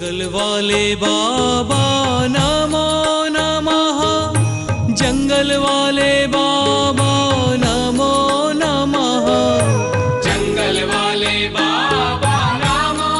जंगल वाले बाबा नमो नमः, जंगल वाले बाबा नमो नमः, जंगल वाले बाबा नमो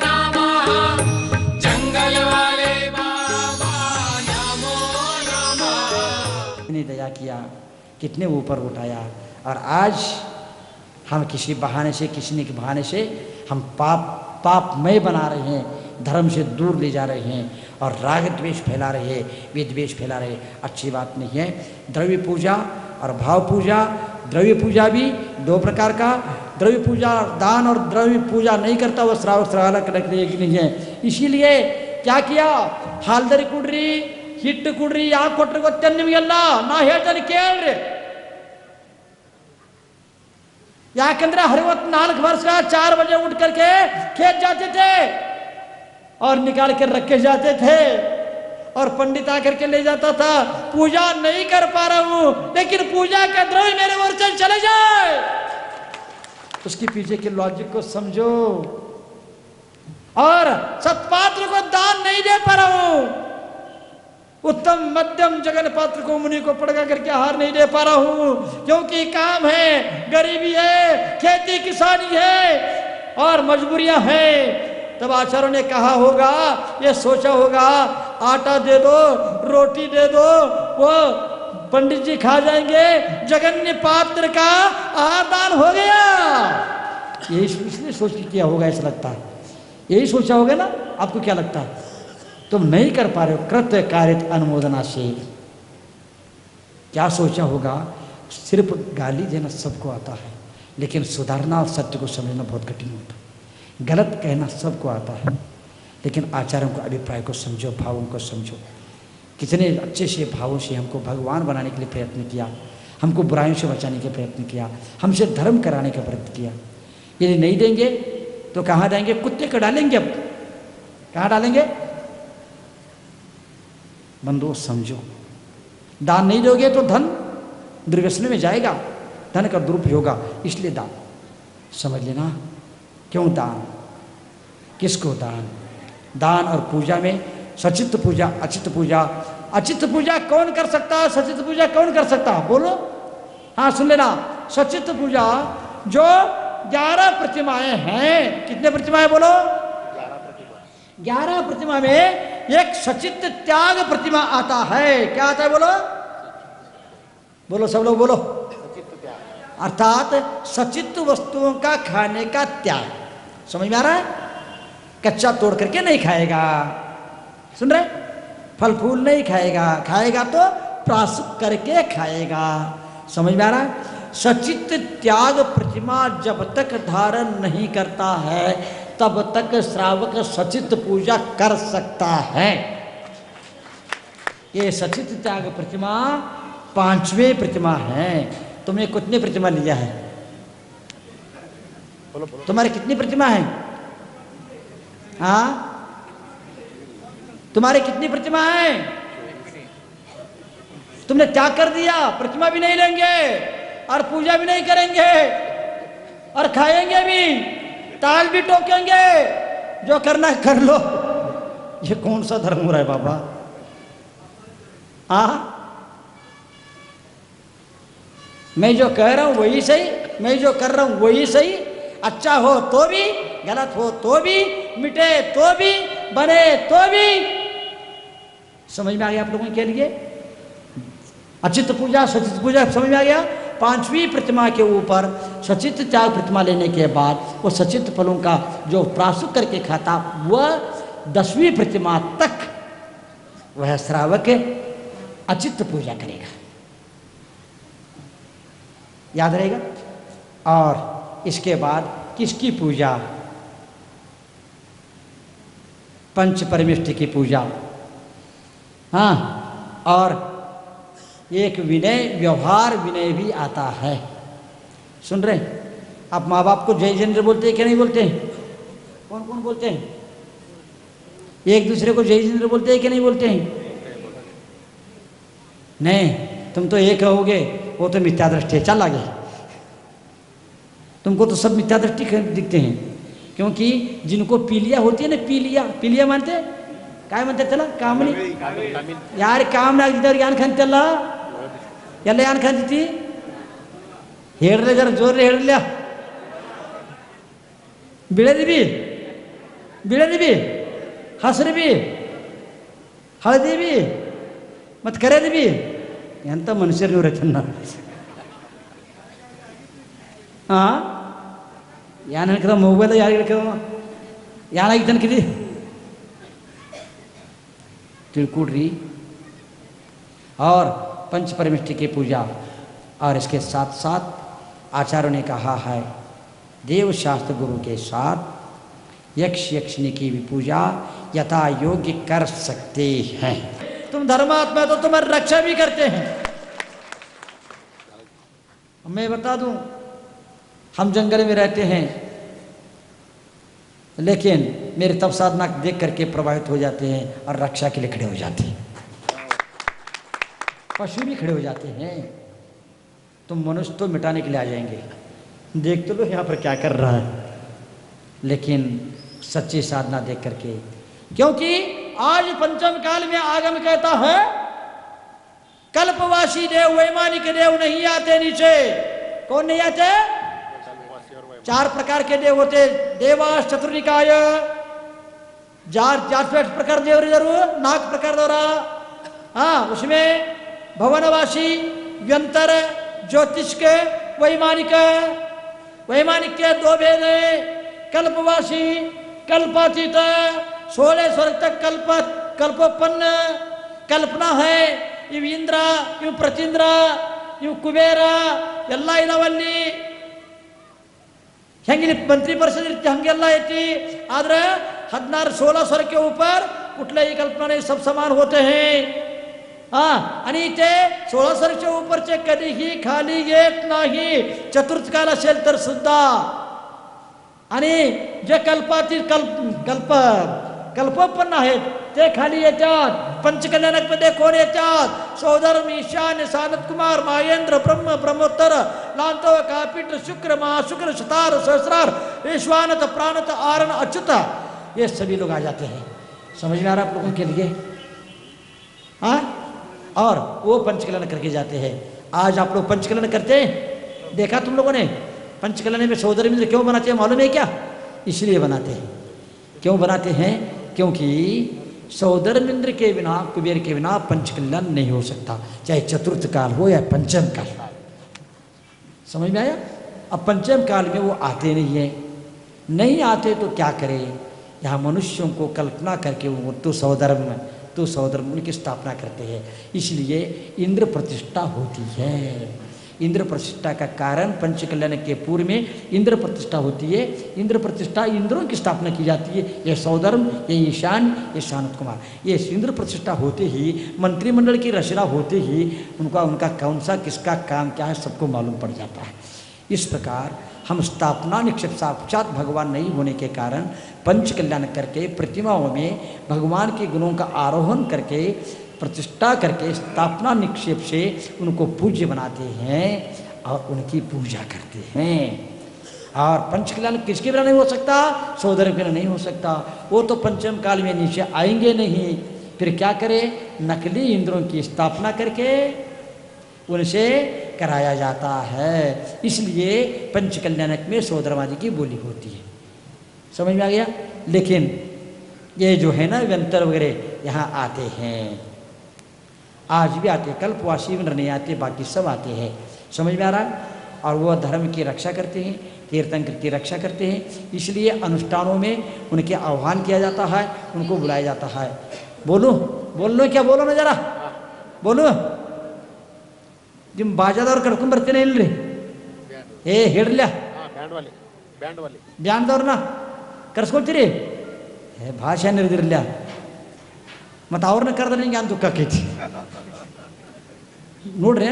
नमः, जंगल वाले बाबा नमो नमः। कितनी दया किया, कितने ऊपर उठाया। और आज हम किसी बहाने से, किसी न के बहाने से हम पापमय बना रहे हैं, धर्म से दूर ले जा रहे हैं और राग द्वेष फैला रहे हैं, विद्वेष फैला रहे हैं। अच्छी बात नहीं है। द्रव्य पूजा और भाव पूजा, द्रव्य पूजा भी दो प्रकार का, द्रव्य पूजा दान और द्रव्य पूजा नहीं करता वह श्रावक श्रावक रखने की नहीं है। इसीलिए क्या किया, हालदरी कुड्री हिट कुड्री या कोटर ಗೊತ್ತೇನು ನಿಮಗೆಲ್ಲ ನಾ ಹೇಳ್ತೇನೆ ಕೇಳ್ರಿ। याकंद्रे 64 वर्ष का 4 बजे उठ करके खेत जाते थे और निकाल कर रखे जाते थे और पंडित आकर के ले जाता था। पूजा नहीं कर पा रहा हूं लेकिन पूजा का द्रव्य मेरे ओर से चले जाए, उसके पीछे के लॉजिक को समझो। और सत्पात्र को दान नहीं दे पा रहा हूं, उत्तम मध्यम जगन पात्र को मुनि को पड़का करके आहार नहीं दे पा रहा हूं क्योंकि काम है, गरीबी है, खेती किसानी है और मजबूरियां हैं। तब आचार्यों ने कहा होगा, ये सोचा होगा, आटा दे दो, रोटी दे दो, वो पंडित जी खा जाएंगे, जगन्य पात्र का आहार दान हो गया। यही इसलिए सोच के किया होगा, ऐसा लगता है। यही सोचा होगा ना, आपको क्या लगता है? तुम नहीं कर पा रहे हो कृत्य कारित अनुमोदना से। क्या सोचा होगा? सिर्फ गाली देना सबको आता है लेकिन सुधारना और सत्य को समझना बहुत कठिन होता है। गलत कहना सबको आता है लेकिन आचार्यों को अभिप्राय को समझो, भावों को समझो। कितने अच्छे से भावों से हमको भगवान बनाने के लिए प्रयत्न किया, हमको बुराइयों से बचाने के प्रयत्न किया, हमसे धर्म कराने का प्रयत्न किया। यदि नहीं देंगे तो कहाँ जाएंगे? कुत्ते को डालेंगे। अब कहाँ डालेंगे? बंधुओं समझो, दान नहीं दोगे तो धन दुर्व्यसन में जाएगा, धन का दुरुपयोग होगा। इसलिए दान समझ लेना। क्यों दान, किसको दान? दान और पूजा में सचित्त पूजा, अचित्त पूजा। अचित्त पूजा कौन कर सकता है, सचित्त पूजा कौन कर सकता है? बोलो। हाँ सुन लेना, सचित्त पूजा जो 11 प्रतिमाएं हैं। कितने प्रतिमाएं बोलो? 11 प्रतिमा में एक सचित्त त्याग प्रतिमा आता है। क्या आता है? बोलो बोलो, सब लोग बोलो। अर्थात सचित्त वस्तुओं का खाने का त्याग। समझ में आ रहा है? कच्चा तोड़ करके नहीं खाएगा, सुन रहे? फल फूल नहीं खाएगा, खाएगा तो प्रासुक करके खाएगा। समझ में आ रहा है? सचित्त त्याग प्रतिमा जब तक धारण नहीं करता है तब तक श्रावक सचित्त पूजा कर सकता है। ये सचित्त त्याग प्रतिमा 5वें प्रतिमा है। तुमने कितनी प्रतिमा लिया है? तुम्हारे कितनी प्रतिमा है? हाँ, तुम्हारे कितनी प्रतिमा है? तुमने त्याग कर दिया, प्रतिमा भी नहीं लेंगे और पूजा भी नहीं करेंगे और खाएंगे भी, ताल भी टोकेंगे, जो करना है कर लो। ये कौन सा धर्म हो रहा है बाबा? मैं जो कह रहा हूं वही सही, मैं जो कर रहा हूं वही सही। अच्छा हो तो भी, गलत हो तो भी, मिटे तो भी, बने तो भी। समझ में आ गया आप लोगों के लिए? अचित्त पूजा, सचित्त पूजा समझ में आ गया? 5वीं प्रतिमा के ऊपर सचित्त त्याग प्रतिमा लेने के बाद वो सचित्त फलों का जो प्रासुक करके खाता, वह 10वीं प्रतिमा तक वह श्रावक अचित्त पूजा करेगा। याद रहेगा? और इसके बाद किसकी पूजा? पंच परमेष्टि की पूजा। हाँ, और एक विनय, व्यवहार विनय भी आता है। सुन रहे? आप माँ बाप को जय जिनेन्द्र बोलते हैं क्या नहीं बोलते हैं? कौन कौन बोलते हैं? एक दूसरे को जय जिनेन्द्र बोलते हैं क्या नहीं बोलते हैं? नहीं, तुम तो एक रहोगे, वो तो मिथ्या दृष्टि है। चल आगे, तुमको तो सब मिथ्या दृष्टि दिखते हैं। क्योंकि जिनको पीलिया होती है ना, पीलिया पीलिया मानते काय म्हणते त्याला कामणी यार काम नागिद्दವ್ರು ಯಾನ್ ಕಂತಲ್ಲ ಎಲ್ಲ ಯಾನ್ ಕಂತಿತಿ ಹೇಳ್ರೆ ಜರ ಜೋರ್ಲೆ ಹೇಳ್ರಲ್ಲ ಬಿಳೆದಿವಿ ಬಿಳೆದಿವಿ ಹಸಿರು ಬಿ ಹಳದಿ ಬಿ ಮತ್ತು ಕರೆದಿ ಬಿ ಎಂಥ ಮನುಷ್ಯರು ನೀವು ರಚನ್ನ ಹಾಂ ಯಾನ್ ಹೇಳ್ಕದ ಮೊಬೈಲ್ ಯಾರು ಹೇಳ್ಕದ ಯಾನಾಗಿ ತನಕಿದಿ तिलकुड़ी और पंच परमिष्टि की पूजा और इसके साथ साथ आचार्यों ने कहा है देव शास्त्र गुरु के साथ यक्ष यक्षिणी की भी पूजा यथा योग्य कर सकते हैं। तुम धर्मात्मा तो तुम्हारी रक्षा भी करते हैं। मैं बता दूं, हम जंगल में रहते हैं लेकिन मेरे तप साधना देख करके प्रभावित हो जाते हैं और रक्षा के लिए खड़े हो जाते हैं। पशु भी खड़े हो जाते हैं। तुम मनुष्य तो मिटाने के लिए आ जाएंगे, देख तो लो यहाँ पर क्या कर रहा है, लेकिन सच्ची साधना देख करके, क्योंकि आज पंचम काल में आगम कहता है कल्पवासी देव वैमानिक देव नहीं आते नीचे। कौन नहीं आते? चार प्रकार के देव होते, देवास चतुर्निकाय जार प्रकार देव जरूर नाग प्रकार दौरा। हाँ, उसमें भवनवासी व्यंतर ज्योतिष के वैमानिक वैमानिक के दो भेद है, कल्पवासी कल्पातीत 16 स्वर्ग तक कल्पोपन्न कल्पना है। इव इंद्र इव प्रतींद्र इव कुबेर ಎಲ್ಲ ಇದಾವಲ್ಲಿ ಹೆಂಗಿನ मंत्री परिषद इरते हंगेल्ला ऐती आदरे 16 स्वर्ग के ऊपर कुठल्याही कल्पना नहीं, सब समान होते हैं। हाँ, आणि ते 16 स्वर्गच्या ऊपरचे कधीही खाली येत नाही चतुर्थ काल असेल तर सुद्धा। आणि जे कल्पोपन्न आहेत ते खाली येतात। पंचकल्याणक मध्ये कोण येतात? सौधर्म ईशान्य सानत कुमार महेंद्र ब्रह्म ब्रह्मोत्तर लांतो कापिट शुक्र महाशुक्र शतार सहस्रार विश्वानत प्राणत आरण अच्युत, ये सभी लोग आ जाते हैं। समझ में आ रहा आप लोगों के लिए? हाँ, और वो पंचकल्याण करके जाते हैं। आज आप लोग पंचकल्याण करते हैं, देखा तुम लोगों ने? पंचकल्याण में सौधर्म इंद्र क्यों बनाते हैं मालूम है क्या? इसलिए बनाते हैं। क्यों बनाते हैं? क्योंकि सौधर्म इंद्र के बिना कुबेर के बिना पंचकल्याण नहीं हो सकता, चाहे चतुर्थ काल हो या पंचम काल। समझ में आया? अब पंचम काल में वो आते नहीं है, नहीं आते तो क्या करें? यहाँ मनुष्यों को कल्पना करके वो तो सौधर्म उनकी स्थापना करते हैं। इसलिए इंद्र प्रतिष्ठा होती है। इंद्र प्रतिष्ठा का कारण पंचकल्याण के पूर्व में इंद्र प्रतिष्ठा होती है। इंद्र प्रतिष्ठा इंद्रों की स्थापना की जाती है। ये सौधर्म, ये ईशान, ये शानत कुमार, ये इंद्र प्रतिष्ठा होते ही मंत्रिमंडल की रचना होते ही उनका कौन सा किसका काम क्या है सबको मालूम पड़ जाता है। इस प्रकार हम स्थापना निक्षेप साक्षात भगवान नहीं होने के कारण पंचकल्याण करके प्रतिमाओं में भगवान के गुणों का आरोहण करके प्रतिष्ठा करके स्थापना निक्षेप से उनको पूज्य बनाते हैं और उनकी पूजा करते हैं। और पंचकल्याण किसके बिना नहीं हो सकता? सौधर्म के बिना नहीं हो सकता। वो तो पंचम काल में नीचे आएंगे नहीं, फिर क्या करे? नकली इंद्रों की स्थापना करके उनसे कराया जाता है। इसलिए पंचकल्याणक में सौधर्मादि की बोली होती है। समझ में आ गया? लेकिन ये जो है ना व्यंतर वगैरह यहाँ आते हैं, आज भी आते हैं। कल्पवासी में नहीं आते, बाकी सब आते हैं। समझ में आ रहा? और वो धर्म की रक्षा करते हैं, तीर्थंकर की रक्षा करते हैं। इसलिए अनुष्ठानों में उनके आह्वान किया जाता है, उनको बुलाया जाता है। बोलो बोलो क्या बोलो ना जरा बोलो जिम बाजादवर कड़कून बर्तने इल्री ए हेडल्या ಬ್ಯಾಂಡ್ದವ್ರನ್ನ ಕರ್ಸ್ಕೊಳ್ತೀರಿ? ಭಾಷೆ ನಿರ್ದಿರಲ್ಲ, ಮತ್ತು ಅವ್ರನ್ನ ಕರೆದ್ರೆ ನಿಂಗೆ ಏನು ದುಃಖ ಆಕೈತಿ ನೋಡ್ರಿ.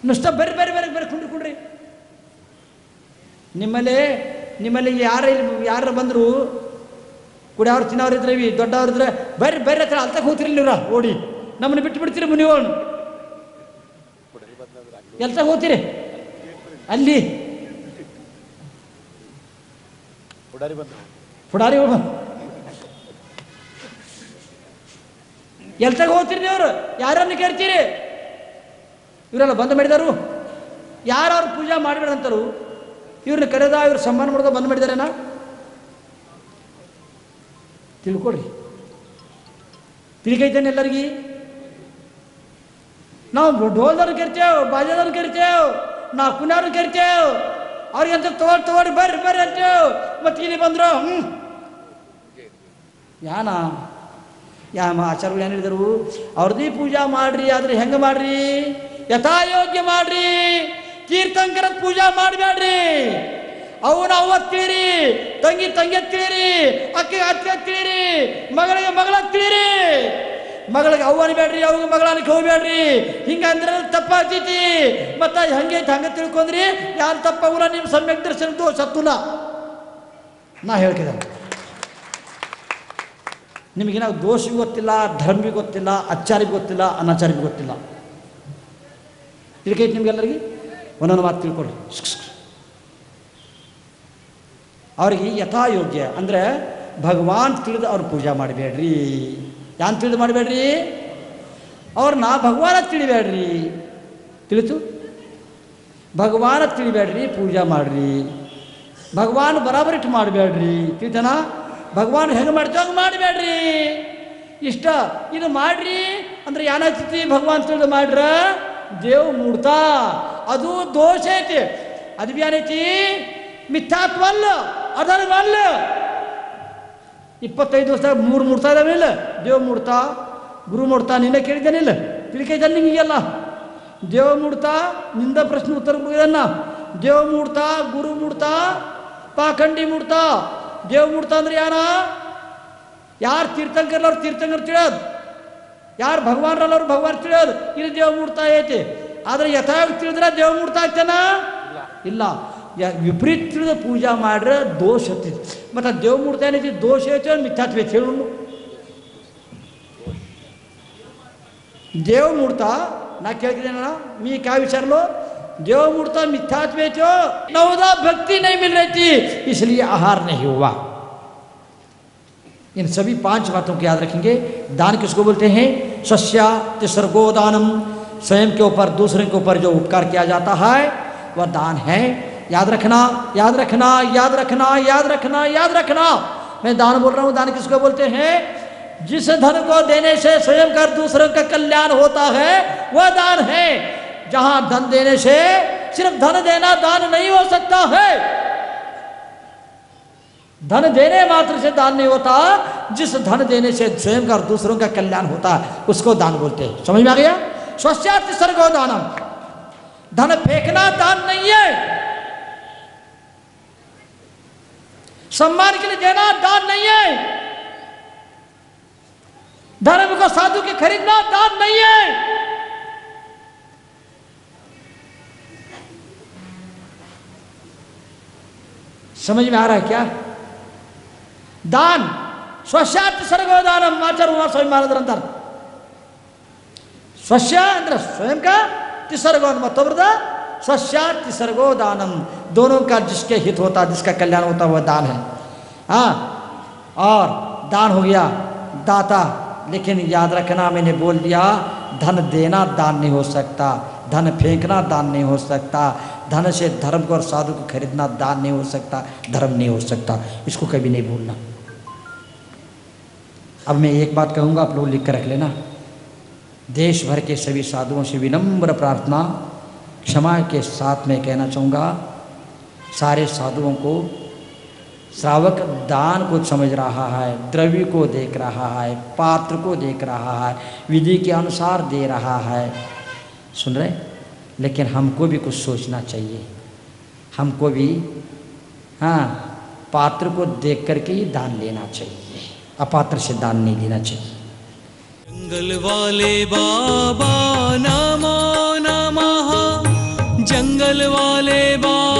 ನುಷ್ಟ ಬರ್ರಿ ಬರ್ರಿ ಬರ್ರಿ ಬರ್ರಿ ಕುಂಡ್ರಿ ನಿಮ್ಮಲ್ಲಿ ಯಾರು ಬಂದರು ಕುಡಿಯವ್ರು ತಿನ್ನೋರು ಇದ್ರೆ ದೊಡ್ಡವ್ರು ಇದ್ರೆ ಬರ್ರಿ ಬರ್ರಿ ಹತ್ರ ಅಲ್ತಕ್ಕೆ ಹೋಗ್ತಿರಲಿಲ್ಲ ಇವ್ರ ಓಡಿ ನಮ್ಮನ್ನು ಬಿಟ್ಟು ಬಿಡ್ತೀರಿ ಮುನಿಗಳು ಎಲ್ತಕ್ಕೆ ಹೋಗ್ತೀರಿ? ಅಲ್ಲಿ ಪುಡಾರಿ ಹೋಗ ಎಲ್ತಾಗ ಹೋಗ್ತೀರಿ ನೀವ್ರು? ಯಾರನ್ನು ಕೇಳ್ತೀರಿ? ಇವರೆಲ್ಲ ಬಂದ್ ಮಾಡಿದಾರು. ಯಾರು ಪೂಜಾ ಮಾಡಬೇಡಂತಾರು? ಇವ್ರನ್ನ ಕರೆದ, ಇವ್ರು ಸನ್ಮಾನ ಮಾಡೋದ ಬಂದ್ ಮಾಡಿದಾರೇನ? ತಿಳ್ಕೊಡ್ರಿ. ತಿಳ್ಕೈತೇನೆ ಎಲ್ಲರಿಗೆ? ನಾವು ಡೋಲ್ದವ್ರು ಕರಿತೇವೆ, ಬಾಜಾದವ್ರು ಕರಿತೇವೆ, ನಾವು ಕುನಾರು ಕರಿತೇವೆ. ಅವ್ರಿಗೆ ಅಂತ ತಗೊಳ್ರಿ ಬರ್ರಿ ಬರ್ರಿ ಅಂತೇವ್. ಮತ್ತೆ ಇಲ್ಲಿ ಬಂದ್ರು ಯಾನ ಆಚಾರ್ಯಗಳು ಏನು ಹೇಳಿದರು? ಅವ್ರದ್ದು ಪೂಜಾ ಮಾಡ್ರಿ, ಆದ್ರೆ ಹೆಂಗ ಮಾಡ್ರಿ? ಯಥಾಯೋಗ್ಯ ಮಾಡ್ರಿ. ತೀರ್ಥಂಕರ ಪೂಜಾ ಮಾಡಬೇಡ್ರಿ. ಅವನ ಅವತ್ತೀರಿ, ತಂಗಿ ತಿಳಿರಿ, ಅಕ್ಕಿಗೆ ಅತ್ತೆ ತಿಳಿರಿ, ಮಗಳಿಗೆ ಮಗಳ ತಿಳಿರಿ. ಮಗಳಿಗೆ ಅವ್ವನ ಬೇಡ್ರಿ, ಅವಾಗ ಮಗಳನ್ನ ಹೋಗ್ಬೇಡ್ರಿ. ಹಿಂಗಂದ್ರೆ ತಪ್ಪಾಗ್ತೈತಿ. ಮತ್ತ ಹಂಗೆ ತಿಳ್ಕೊಂಡ್ರಿ ಯಾರು ತಪ್ಪಾಗಲ್ಲ. ನಿಮ್ಮ ಸಮ್ಯಕ್ ದರ್ಶನದ್ದು ಸತ್ತುಲ್ಲ. ನಾ ಹೇಳ್ಕಿದ ನಿಮಗೇನಾಗ ದೋಷ ಗೊತ್ತಿಲ್ಲ, ಧರ್ಮ ಬಿ ಗೊತ್ತಿಲ್ಲ, ಆಚಾರ್ಯ ಗೊತ್ತಿಲ್ಲ, ಅನಾಚಾರ್ಯ ಗೊತ್ತಿಲ್ಲ. ತಿಳ್ಕೈತಿ ನಿಮ್ಗೆಲ್ಲರಿಗೆ? ಒಂದೊಂದು ಮಾತು ತಿಳ್ಕೊಳ್ಳಿ. ಅವ್ರಿಗೆ ಯಥಾಯೋಗ್ಯ ಅಂದರೆ ಭಗವಾನ್ ತಿಳಿದು ಅವ್ರು ಪೂಜಾ ಮಾಡಬೇಡ್ರಿ. ಯಾನ್ ತಿಳಿದು ಮಾಡಬೇಡ್ರಿ? ಅವ್ರನ್ನ ಭಗವಾನ ತಿಳಿಬೇಡ್ರಿ. ತಿಳಿತು? ಭಗವಾನ ತಿಳಿಬೇಡ್ರಿ, ಪೂಜಾ ಮಾಡ್ರಿ. ಭಗವಾನ್ ಬರಾಬರಿಟ್ಟು ಮಾಡಬೇಡ್ರಿ. ತಿಳಿತನ? ಭಗವಾನ್ ಹೆಂಗೆ ಮಾಡ್ತೀವಿ ಹಂಗೆ ಮಾಡಬೇಡ್ರಿ. ಇಷ್ಟ ಇದು ಮಾಡ್ರಿ ಅಂದ್ರೆ ಏನಾಗ್ತೈತಿ? ಭಗವಾನ್ ತಿಳಿದು ಮಾಡ್ರ ದೇವ್ ಮೂಡ್ತಾ. ಅದು ದೋಷ ಐತಿ. ಅದು ಬಿ ಏನೈತಿ? ಮಿಥ್ಯಾತ್ವಲ್ಲ, ಅದರ್ವಲ್ಲ. 25 ವರ್ಷದಾಗ 3 ಮೂಡ್ತಾ ಇದಾವಿಲ್ಲ. ದೇವ್ ಮೂಡ್ತಾ, ಗುರು ಮೂಡ್ತಾ. ನಿನ್ನ ಕೇಳಿದ್ದೇನಿಲ್ಲ? ತಿಳ್ಕೈತಲ್ಲ ನಿಮಗೆಲ್ಲ? ದೇವ್ ಮೂಡ್ತಾ, ನಿಂದ ಪ್ರಶ್ನೆ ಉತ್ತರ ಮುಗಿದನ್ನ. ದೇವ್ ಮೂಡ್ತಾ, ಗುರು ಮೂಡ್ತಾ, ಪಾಖಂಡಿ ಮೂಡ್ತಾ. ದೇವ್ ಮೂಡ್ತಾ ಅಂದ್ರೆ ಯಾರ? ಯಾರು ತೀರ್ಥಂಕರ್ಲವ್ರು ತೀರ್ಥಂಕರ್ ತಿಳಿಯೋದು, ಯಾರು ಭಗವಾನ್ರಲ್ಲವ್ರು ಭಗವಾನ್ ತಿಳಿಯೋದು. ಇಲ್ಲಿ ದೇವ್ ಮೂಡ್ತಾ ಐತಿ. ಆದ್ರೆ ಯಥಾಯೋಗ ತಿಳಿದ್ರೆ ದೇವ್ ಮೂಡ್ತಾ ಆಗ್ತಾನ? ಇಲ್ಲ. ವಿಪರೀತ ತಿಳಿದ ಪೂಜಾ ಮಾಡ್ರೆ ದೋಷ ಹತ್ತೈತಿ. ಮತ್ತು ದೇವ್ ಮೂಡ್ತಾ ಏನೈತಿ? ದೋಷ ಐತಿ, ಮಿಥ್ಯಾತ್ವ ಐತಿ. ಹೇಳು. देव मूर्ता ना कहते ना मी क्या विचार लो? देव मूर्ता मिथ्यात्व जो नवदा भक्ति नहीं मिल रही थी, इसलिए आहार नहीं हुआ। इन सभी 5 बातों को याद रखेंगे। दान किसको बोलते हैं? सस्या तिसर्गो दानम। स्वयं के ऊपर दूसरे के ऊपर जो उपकार किया जाता है वह दान है। याद रखना, याद रखना, याद रखना, याद रखना, याद रखना। मैं दान बोल रहा हूँ। दान किसको बोलते हैं? जिस धन को देने से स्वयं का दूसरों का कल्याण होता है वह दान है। जहां धन देने से सिर्फ धन देना दान नहीं हो सकता है। धन देने मात्र से दान नहीं होता। जिस धन देने से स्वयं का दूसरों का कल्याण होता है उसको दान बोलते हैं। समझ में आ गया? स्वस्यात् सर्गो दानम। धन फेंकना दान नहीं है। सम्मान के लिए देना दान नहीं है। धर्म को साधु के खरीदना दान नहीं है। समझ में आ रहा है क्या? दान स्वस्यात् सर्गो दानम। आचार्य उमा स्वामी महाराज अंतर स्वस्य अंदर स्वयं का तिसर्गो मतोब्रद स्वस्यात् तिसर्गो दानम। दोनों का जिसके हित होता, जिसका कल्याण होता वह दान है। हाँ, और दान हो गया दाता। लेकिन याद रखना, मैंने बोल दिया धन देना दान नहीं हो सकता, धन फेंकना दान नहीं हो सकता, धन से धर्म को और साधु को खरीदना दान नहीं हो सकता, धर्म नहीं हो सकता। इसको कभी नहीं भूलना। अब मैं एक बात कहूँगा, आप लोग लिख कर रख लेना। देश भर के सभी साधुओं से विनम्र प्रार्थना, क्षमा के साथ मैं कहना चाहूँगा, सारे साधुओं को श्रावक दान को समझ रहा है, द्रव्य को देख रहा है, पात्र को देख रहा है, विधि के अनुसार दे रहा है। सुन रहे? लेकिन हमको भी कुछ सोचना चाहिए। हमको भी हाँ पात्र को देख करके ही दान लेना चाहिए, अपात्र से दान नहीं लेना चाहिए। जंगल वाले बाबा नमो नमः। जंगल वाले बाबा